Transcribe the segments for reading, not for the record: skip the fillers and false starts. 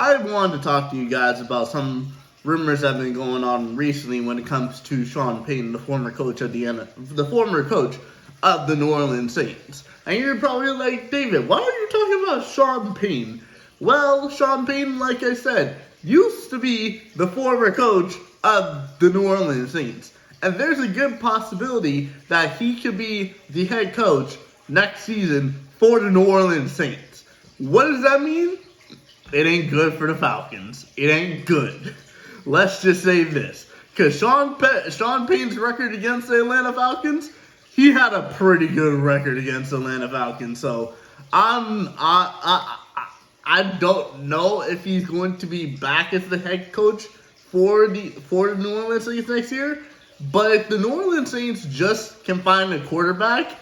I wanted to talk to you guys about some rumors that have been going on recently when it comes to Sean Payton, the former coach of the New Orleans Saints. And you're probably like, David, why are you talking about Sean Payton? Well, Sean Payton, like I said, used to be the former coach of the New Orleans Saints. And there's a good possibility that he could be the head coach next season for the New Orleans Saints. What does that mean? It ain't good for the Falcons. It ain't good. Let's just say this. Because Sean Payton's record against the Atlanta Falcons, he had a pretty good record against the Atlanta Falcons. So I don't know if he's going to be back as the head coach for the New Orleans Saints next year. But if the New Orleans Saints just can find a quarterback,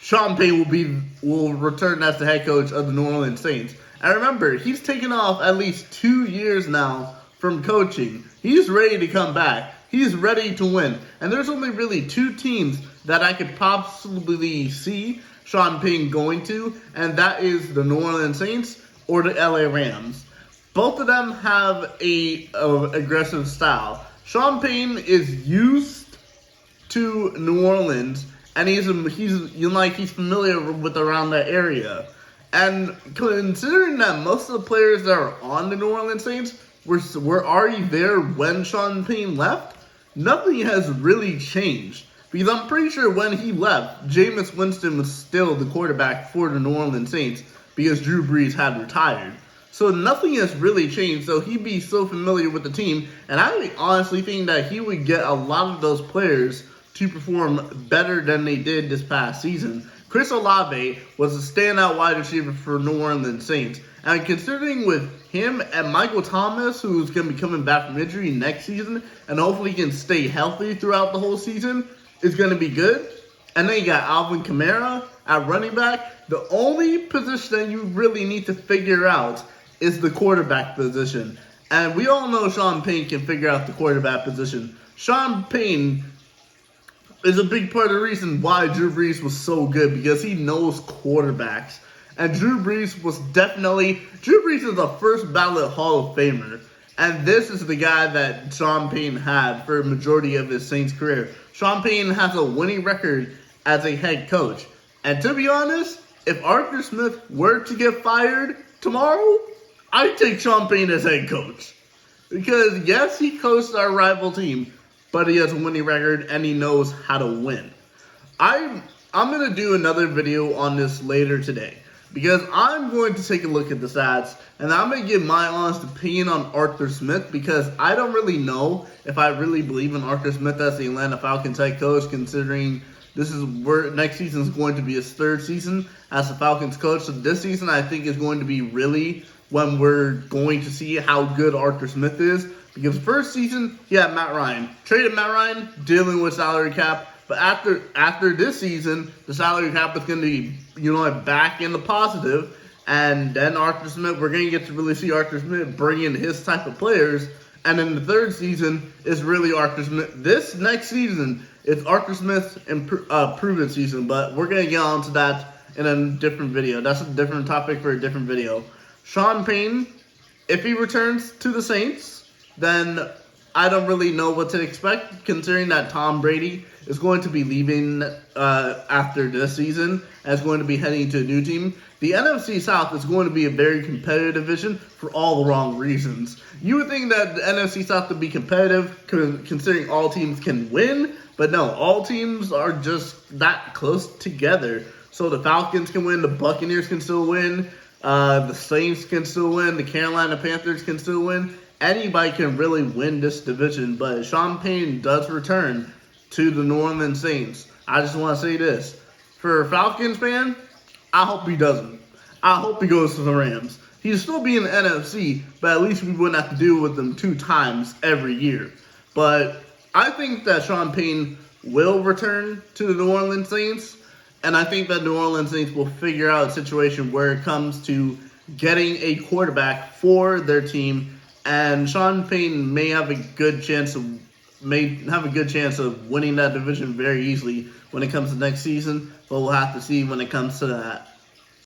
Sean Payton will return as the head coach of the New Orleans Saints. And remember, he's taken off at least 2 years now from coaching. He's ready to come back. He's ready to win. And there's only really 2 teams that I could possibly see Sean Payton going to, and that is the New Orleans Saints or the LA Rams. Both of them have a aggressive style. Sean Payton is used to New Orleans, and he's familiar with around that area. And considering that most of the players that are on the New Orleans Saints were already there when Sean Payton left, nothing has really changed. Because I'm pretty sure when he left, Jameis Winston was still the quarterback for the New Orleans Saints because Drew Brees had retired. So nothing has really changed, so he'd be so familiar with the team. And I honestly think that he would get a lot of those players to perform better than they did this past season. Chris Olave was a standout wide receiver for New Orleans Saints. And considering with him and Michael Thomas, who's going to be coming back from injury next season, and hopefully can stay healthy throughout the whole season, is going to be good. And then you got Alvin Kamara at running back. The only position that you really need to figure out is the quarterback position. And we all know Sean Payton can figure out the quarterback position. Sean Payton is a big part of the reason why Drew Brees was so good, because he knows quarterbacks. And Drew Brees is a first ballot Hall of Famer. And this is the guy that Sean Payton had for a majority of his Saints career. Sean Payton has a winning record as a head coach. And to be honest, if Arthur Smith were to get fired tomorrow, I'd take Sean Payton as head coach. Because yes, he coached our rival team, but he has a winning record and he knows how to win. I'm going to do another video on this later today, because I'm going to take a look at the stats and I'm going to give my honest opinion on Arthur Smith, because I don't really know if I really believe in Arthur Smith as the Atlanta Falcons head coach, considering next season is going to be his 3rd season as the Falcons coach. So this season I think is going to be really when we're going to see how good Arthur Smith is. Because first season, he had Matt Ryan. Traded Matt Ryan, dealing with salary cap. But after this season, the salary cap is going to be, back in the positive. And then Arthur Smith, we're going to get to really see Arthur Smith bring in his type of players. And then the 3rd season is really Arthur Smith. This next season is Arthur Smith's proven season. But we're going to get on to that in a different video. That's a different topic for a different video. Sean Payton, if he returns to the Saints, then I don't really know what to expect, considering that Tom Brady is going to be leaving after this season and is going to be heading to a new team. The NFC South is going to be a very competitive division for all the wrong reasons. You would think that the NFC South would be competitive considering all teams can win, but no, all teams are just that close together. So the Falcons can win, the Buccaneers can still win, the Saints can still win, the Carolina Panthers can still win. Anybody can really win this division, but Sean Payton does return to the New Orleans Saints. I just want to say this. For a Falcons fan, I hope he doesn't. I hope he goes to the Rams. He'll still be in the NFC, but at least we wouldn't have to deal with them 2 times every year. But I think that Sean Payton will return to the New Orleans Saints, and I think that New Orleans Saints will figure out a situation where it comes to getting a quarterback for their team. And Sean Payton may have a good chance of winning that division very easily when it comes to next season, but we'll have to see when it comes to that.